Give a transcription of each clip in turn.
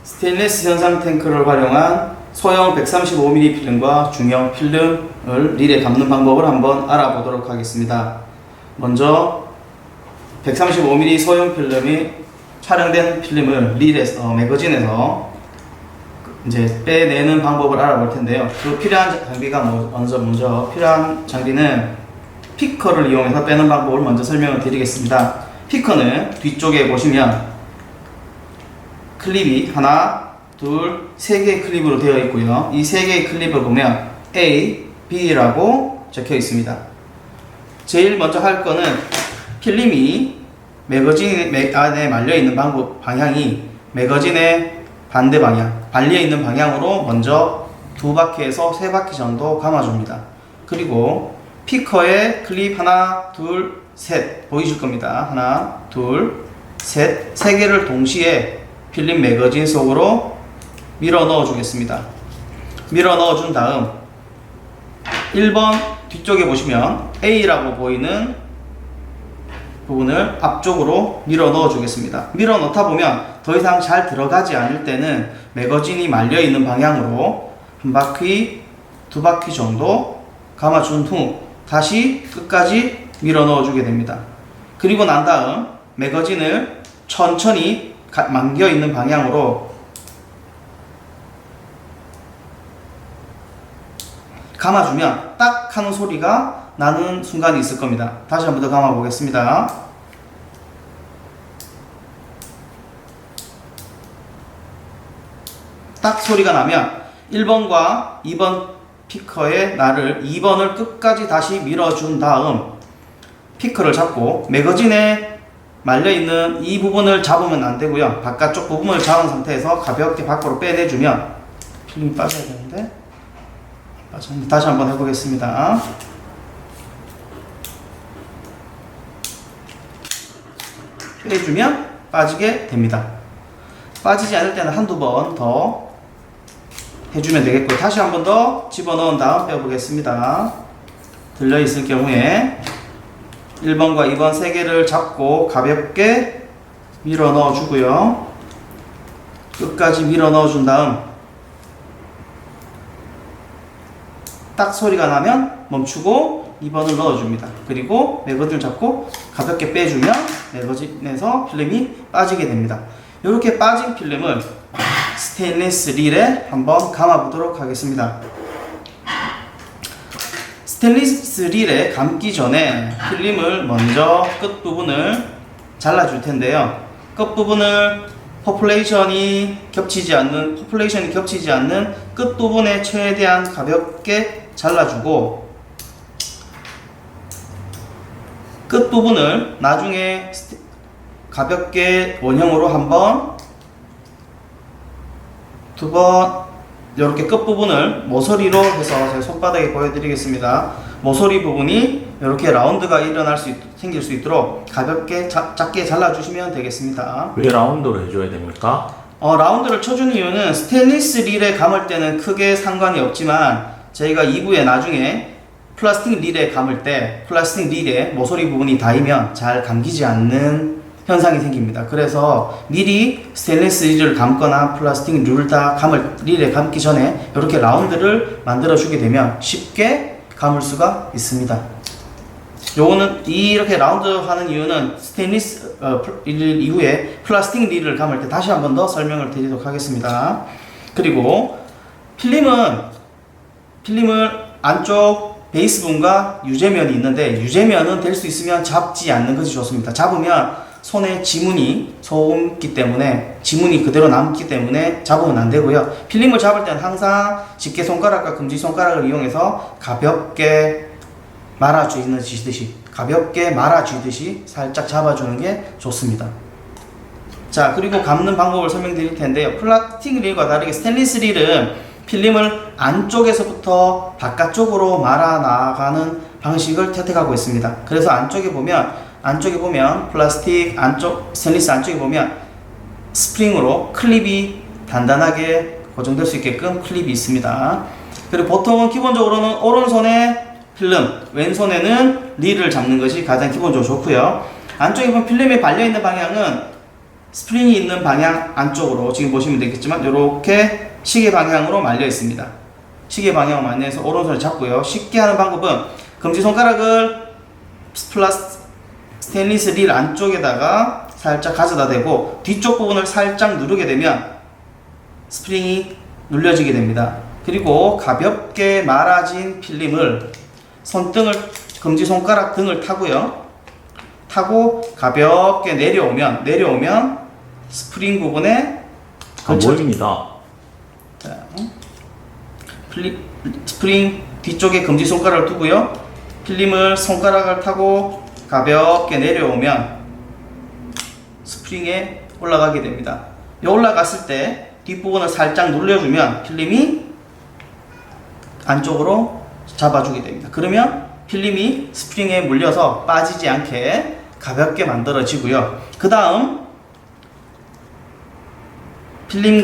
스테인리스 현상 탱크를 활용한 소형 135mm 필름과 중형 필름을 릴에 감는 방법을 한번 알아보도록 하겠습니다. 먼저 135mm 소형 필름이 촬영된 필름을 릴에서 매거진에서 이제 빼내는 방법을 알아볼 텐데요. 그 필요한 장비가 먼저 필요한 장비는 피커를 이용해서 빼는 방법을 먼저 설명을 드리겠습니다. 피커는 뒤쪽에 보시면 클립이 하나, 둘, 세 개의 클립으로 되어 있고요. 이 세 개의 클립을 보면 A, B라고 적혀 있습니다. 제일 먼저 할 거는 필름이 매거진 안에 말려 있는 방향이 매거진의 반대 방향, 발리에 있는 방향으로 먼저 2바퀴에서 3바퀴 정도 감아줍니다. 그리고 피커에 클립 하나, 둘, 셋 보이실 겁니다. 하나, 둘, 셋, 세 개를 동시에 필름 매거진 속으로 밀어 넣어 주겠습니다. 밀어 넣어 준 다음 1번 뒤쪽에 보시면 A라고 보이는 부분을 앞쪽으로 밀어 넣어 주겠습니다. 밀어 넣다 보면 더 이상 잘 들어가지 않을 때는 매거진이 말려 있는 방향으로 한 바퀴, 2바퀴 정도 감아준 후 다시 끝까지 밀어 넣어 주게 됩니다. 그리고 난 다음 매거진을 천천히 망겨 있는 방향으로 감아주면 딱 하는 소리가 나는 순간이 있을 겁니다. 다시 한 번 더 감아 보겠습니다. 딱 소리가 나면 1번과 2번 피커의 날을 2번을 끝까지 다시 밀어준 다음 피커를 잡고 매거진에 말려있는 이 부분을 잡으면 안되고요. 바깥쪽 부분을 잡은 상태에서 가볍게 밖으로 빼내주면 필름이 빠져야 되는데 빠졌는데 다시 한번 해보겠습니다. 빼주면 빠지게 됩니다. 빠지지 않을 때는 한두 번 더 해주면 되겠고요. 다시 한 번 더 집어넣은 다음 빼보겠습니다. 들려있을 경우에 1번과 2번 세 개를 잡고 가볍게 밀어 넣어 주고요. 끝까지 밀어 넣어 준 다음 딱 소리가 나면 멈추고 2번을 넣어 줍니다. 그리고 매거진을 잡고 가볍게 빼주면 매거진에서 필름이 빠지게 됩니다. 이렇게 빠진 필름을 스테인리스 릴에 한번 감아 보도록 하겠습니다. 스테인리스 릴에 감기 전에 필름을 먼저 끝부분을 잘라줄 텐데요. 끝부분을 포플레이션이 겹치지 않는 끝부분에 최대한 가볍게 잘라주고 끝부분을 나중에 가볍게 원형으로 한번, 두 번 이렇게 끝부분을 모서리로 해서 제 손바닥에 보여드리겠습니다. 모서리 부분이 이렇게 라운드가 생길 수 있도록 가볍게 작게 잘라주시면 되겠습니다. 왜 라운드로 해줘야 됩니까? 라운드를 쳐주는 이유는 스테인리스 릴에 감을 때는 크게 상관이 없지만 저희가 2부에 나중에 플라스틱 릴에 감을 때 플라스틱 릴에 모서리 부분이 닿으면 잘 감기지 않는 현상이 생깁니다. 그래서 미리 스테인리스 릴을 감거나 플라스틱 릴에 감기 전에 이렇게 라운드를 만들어 주게 되면 쉽게 감을 수가 있습니다. 요거는 이렇게 라운드 하는 이유는 스테인리스 릴 이후에 플라스틱 릴을 감을 때 다시 한 번 더 설명을 드리도록 하겠습니다. 그리고 필름을 안쪽 베이스 부분과 유제면이 있는데 유제면은 될 수 있으면 잡지 않는 것이 좋습니다. 잡으면 손에 지문이 속기 때문에 지문이 그대로 남기 때문에 잡으면 안 되고요. 필름을 잡을 때는 항상 집게손가락과 금지손가락을 이용해서 가볍게 말아쥐듯이 살짝 잡아주는 게 좋습니다. 자, 그리고 감는 방법을 설명드릴 텐데요. 플라스틱 릴과 다르게 스테인리스 릴은 필름을 안쪽에서부터 바깥쪽으로 말아 나가는 방식을 채택하고 있습니다. 그래서 안쪽에 보면 스테인리스 안쪽에 보면 스프링으로 클립이 단단하게 고정될 수 있게끔 클립이 있습니다. 그리고 보통은 기본적으로는 오른손에 필름, 왼손에는 릴을 잡는 것이 가장 기본적으로 좋고요. 안쪽에 보면 필름이 발려있는 방향은 스프링이 있는 방향 안쪽으로 지금 보시면 되겠지만 이렇게 시계 방향으로 말려 있습니다. 시계 방향으로 말려서 오른손을 잡고요. 쉽게 하는 방법은 검지손가락을 스테인리스 릴 안쪽에다가 살짝 가져다 대고 뒤쪽 부분을 살짝 누르게 되면 스프링이 눌려지게 됩니다. 그리고 가볍게 말아진 필름을 손등을 검지손가락 등을 타고 가볍게 내려오면 스프링 부분에 보입니다. 자, 스프링 뒤쪽에 검지손가락을 두고요. 필름을 손가락을 타고 가볍게 내려오면 스프링에 올라가게 됩니다. 올라갔을 때 뒷부분을 살짝 눌러주면 필름이 안쪽으로 잡아주게 됩니다. 그러면 필름이 스프링에 물려서 빠지지 않게 가볍게 만들어지고요. 그 다음 필름은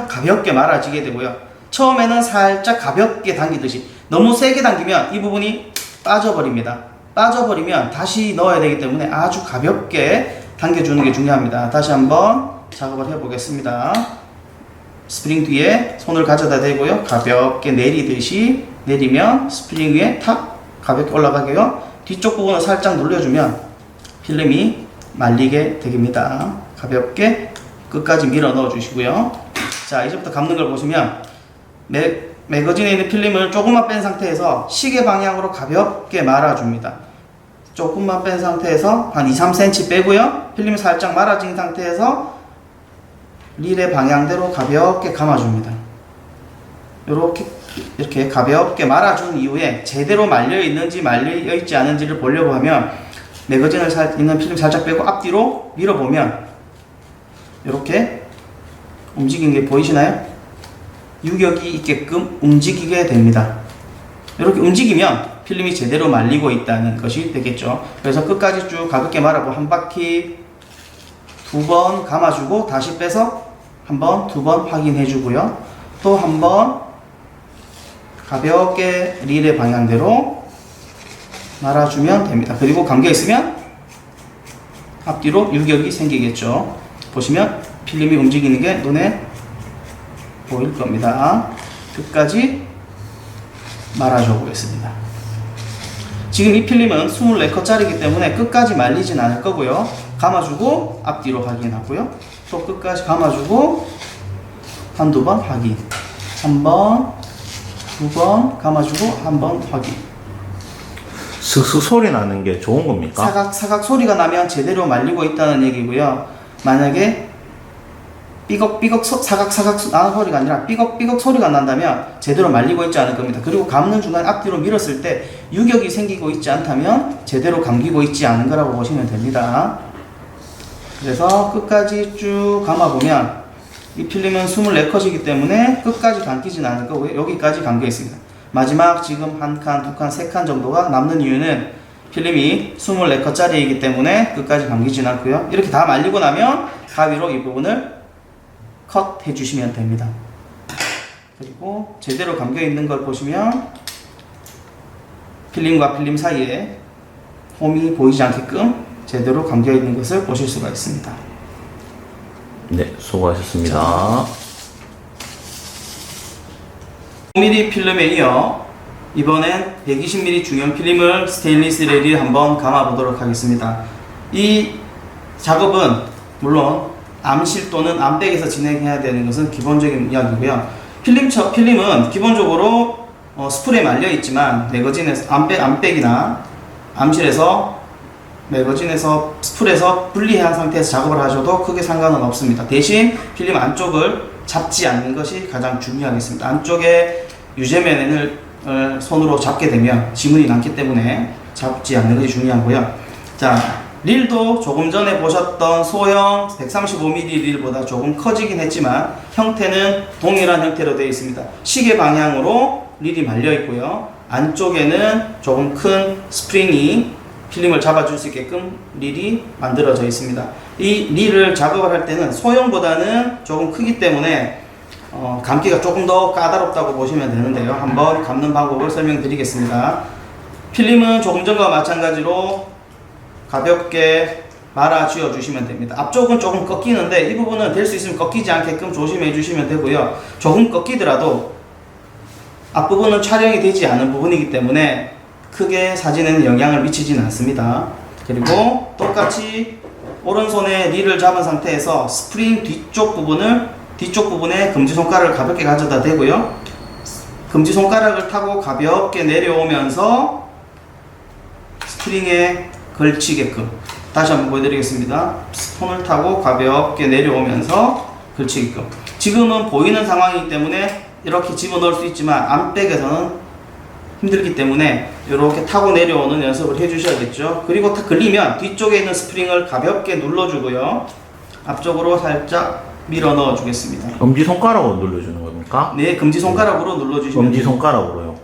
가볍게 말아지게 되고요. 처음에는 살짝 가볍게 당기듯이 너무 세게 당기면 이 부분이 빠져버립니다. 빠져버리면 다시 넣어야 되기 때문에 아주 가볍게 당겨주는 게 중요합니다. 다시 한번 작업을 해보겠습니다. 스프링 뒤에 손을 가져다 대고요. 가볍게 내리듯이 내리면 스프링 위에 탁 가볍게 올라가게요. 뒤쪽 부분을 살짝 눌러주면 필름이 말리게 됩니다. 가볍게 끝까지 밀어 넣어 주시고요. 자, 이제부터 감는 걸 보시면 매거진에 있는 필름을 조금만 뺀 상태에서 시계 방향으로 가볍게 말아줍니다. 조금만 뺀 상태에서 한 2-3cm 빼고요. 필름이 살짝 말아진 상태에서 릴의 방향대로 가볍게 감아줍니다. 이렇게 가볍게 말아준 이후에 제대로 말려 있는지 말려 있지 않은지를 보려고 하면 매거진을 있는 필름 살짝 빼고 앞뒤로 밀어보면 이렇게 움직이는 게 보이시나요? 유격이 있게끔 움직이게 됩니다. 이렇게 움직이면 필름이 제대로 말리고 있다는 것이 되겠죠. 그래서 끝까지 쭉 가볍게 말아보고 한 바퀴 2번 감아주고 다시 빼서 한 번, 2번 확인해 주고요. 또 한 번 가볍게 릴의 방향대로 말아주면 됩니다. 그리고 감겨 있으면 앞뒤로 유격이 생기겠죠. 보시면 필름이 움직이는 게 눈에 보일 겁니다. 끝까지 말아줘 보겠습니다. 지금 이 필름은 24컷짜리이기 때문에 끝까지 말리진 않을 거고요. 감아주고 앞뒤로 확인하고요. 또 끝까지 감아주고 한두 번 확인. 3번, 2번 감아주고 한 번 확인. 슥슥 소리 나는 게 좋은 겁니까? 사각 소리가 나면 제대로 말리고 있다는 얘기고요. 만약에 삐걱삐걱 사각 나는 소리가 아니라 삐걱삐걱 소리가 난다면 제대로 말리고 있지 않을 겁니다. 그리고 감는 중간 앞뒤로 밀었을 때 유격이 생기고 있지 않다면 제대로 감기고 있지 않은 거라고 보시면 됩니다. 그래서 끝까지 쭉 감아보면 이 필름은 24컷이기 때문에 끝까지 감기진 않을 거고요. 여기까지 감겨 있습니다. 마지막 지금 한 칸, 두 칸, 세 칸 정도가 남는 이유는 필름이 24컷짜리이기 때문에 끝까지 감기진 않고요. 이렇게 다 말리고 나면 가위로 이 부분을 컷 해주시면 됩니다. 그리고 제대로 감겨 있는 걸 보시면 필름과 필름 사이에 홈이 보이지 않게끔 제대로 감겨 있는 것을 보실 수가 있습니다. 네, 수고하셨습니다. 5mm 필름에 이어 이번엔 120mm 중형 필름을 스테인리스 릴에 한번 감아 보도록 하겠습니다. 이 작업은 물론 암실 또는 암백에서 진행해야 되는 것은 기본적인 이야기고요. 필름은 기본적으로 스프레에 말려 있지만 매거진에서 암백이나 암실에서 매거진에서 스풀에서 분리한 상태에서 작업을 하셔도 크게 상관은 없습니다. 대신 필름 안쪽을 잡지 않는 것이 가장 중요하겠습니다. 안쪽에 유제면을 손으로 잡게 되면 지문이 남기 때문에 잡지 않는 것이 중요하고요. 자, 릴도 조금 전에 보셨던 소형 135mm 릴보다 조금 커지긴 했지만 형태는 동일한 형태로 되어 있습니다. 시계 방향으로 릴이 말려 있고요. 안쪽에는 조금 큰 스프링이 필름을 잡아줄 수 있게끔 릴이 만들어져 있습니다. 이 릴을 작업을 할 때는 소형보다는 조금 크기 때문에 감기가 조금 더 까다롭다고 보시면 되는데요. 한번 감는 방법을 설명드리겠습니다. 필름은 조금 전과 마찬가지로 가볍게 말아 쥐어 주시면 됩니다. 앞쪽은 조금 꺾이는데 이 부분은 될 수 있으면 꺾이지 않게끔 조심해 주시면 되고요. 조금 꺾이더라도 앞부분은 촬영이 되지 않은 부분이기 때문에 크게 사진에는 영향을 미치지는 않습니다. 그리고 똑같이 오른손에 릴을 잡은 상태에서 스프링 뒤쪽 부분에 검지손가락을 가볍게 가져다 대고요. 검지손가락을 타고 가볍게 내려오면서 스프링에 걸치게끔 다시 한번 보여드리겠습니다. 손을 타고 가볍게 내려오면서 걸치게끔. 지금은 보이는 상황이기 때문에 이렇게 집어넣을 수 있지만 암백에서는 힘들기 때문에 이렇게 타고 내려오는 연습을 해주셔야겠죠. 그리고 다 걸리면 뒤쪽에 있는 스프링을 가볍게 눌러주고요. 앞쪽으로 살짝 밀어 넣어 주겠습니다. 엄지손가락으로 눌러주는 겁니까? 네, 검지손가락으로 눌러주시면 엄지손가락으로요.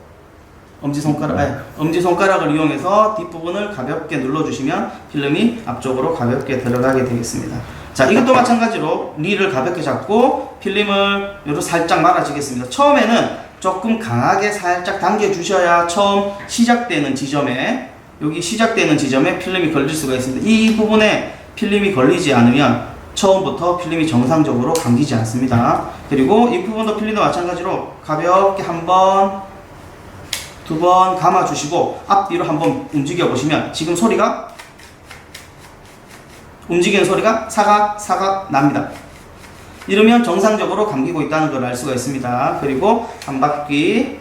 엄지손가락을 이용해서 뒷부분을 가볍게 눌러주시면 필름이 앞쪽으로 가볍게 들어가게 되겠습니다. 자, 이것도 마찬가지로 릴을 가볍게 잡고 필름을 요로 살짝 말아주겠습니다. 처음에는 조금 강하게 살짝 당겨 주셔야 처음 시작되는 지점에 필름이 걸릴 수가 있습니다. 이 부분에 필름이 걸리지 않으면 처음부터 필름이 정상적으로 감기지 않습니다. 그리고 이 부분도 필름도 마찬가지로 가볍게 한 번, 두 번 감아 주시고 앞뒤로 한번 움직여 보시면 지금 소리가 움직이는 소리가 사각 납니다. 이러면 정상적으로 감기고 있다는 걸 알 수가 있습니다. 그리고 한 바퀴,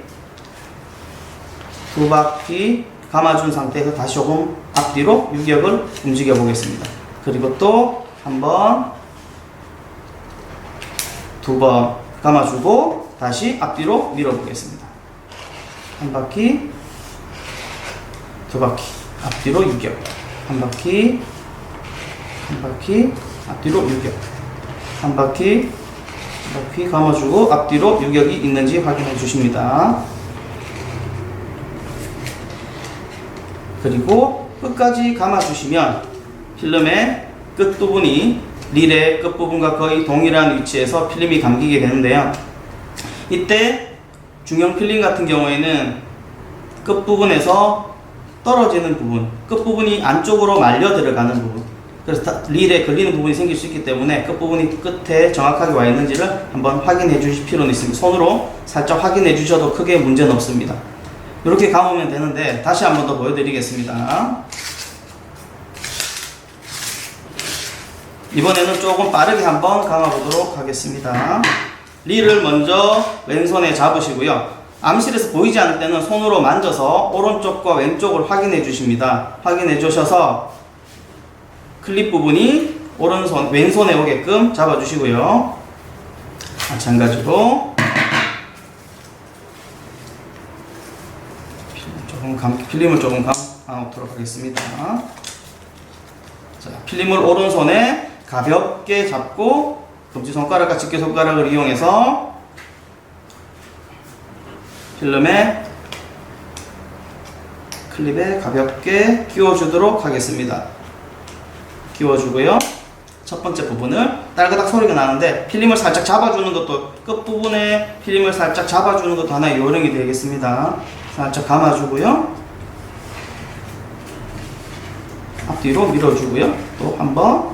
두 바퀴 감아준 상태에서 다시 조금 앞뒤로 유격을 움직여 보겠습니다. 그리고 또 한 번, 두 번 감아주고 다시 앞뒤로 밀어 보겠습니다. 한 바퀴, 두 바퀴 앞뒤로 유격, 한 바퀴, 앞뒤로 유격, 한 바퀴 감아주고 앞뒤로 유격이 있는지 확인해 주십니다. 그리고 끝까지 감아주시면 필름의 끝부분이 릴의 끝부분과 거의 동일한 위치에서 필름이 감기게 되는데요. 이때 중형 필름 같은 경우에는 끝부분에서 떨어지는 부분, 끝부분이 안쪽으로 말려 들어가는 부분, 그래서 릴에 걸리는 부분이 생길 수 있기 때문에 끝부분이 끝에 정확하게 와 있는지를 한번 확인해 주실 필요는 있습니다. 손으로 살짝 확인해 주셔도 크게 문제는 없습니다. 이렇게 감으면 되는데 다시 한번 더 보여드리겠습니다. 이번에는 조금 빠르게 한번 감아보도록 하겠습니다. 릴을 먼저 왼손에 잡으시고요. 암실에서 보이지 않을 때는 손으로 만져서 오른쪽과 왼쪽을 확인해 주십니다. 확인해 주셔서 클립 부분이 왼손에 오게끔 잡아주시고요. 마찬가지로 필름을 조금 감아보도록 하겠습니다. 자, 필름을 오른손에 가볍게 잡고 검지손가락과 집게손가락을 이용해서 클립에 가볍게 끼워주도록 하겠습니다. 끼워주고요. 첫 번째 부분을 딸그닥 소리가 나는데 필름을 살짝 잡아주는 것도 끝부분에 필름을 살짝 잡아주는 것도 하나의 요령이 되겠습니다. 살짝 감아주고요. 앞뒤로 밀어주고요. 또 한 번,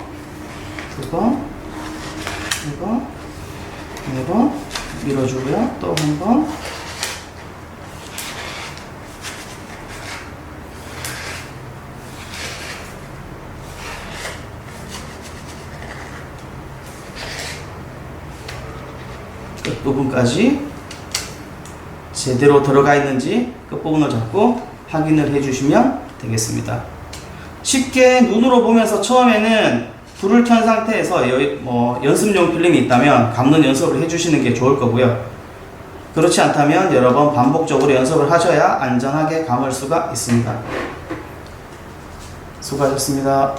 두 번, 세 번, 네 번 밀어주고요. 또 한 번. 끝부분까지 제대로 들어가 있는지 끝부분을 잡고 확인을 해주시면 되겠습니다. 쉽게 눈으로 보면서 처음에는 불을 켠 상태에서 연습용 필름이 있다면 감는 연습을 해주시는 게 좋을 거고요. 그렇지 않다면 여러 번 반복적으로 연습을 하셔야 안전하게 감을 수가 있습니다. 수고하셨습니다.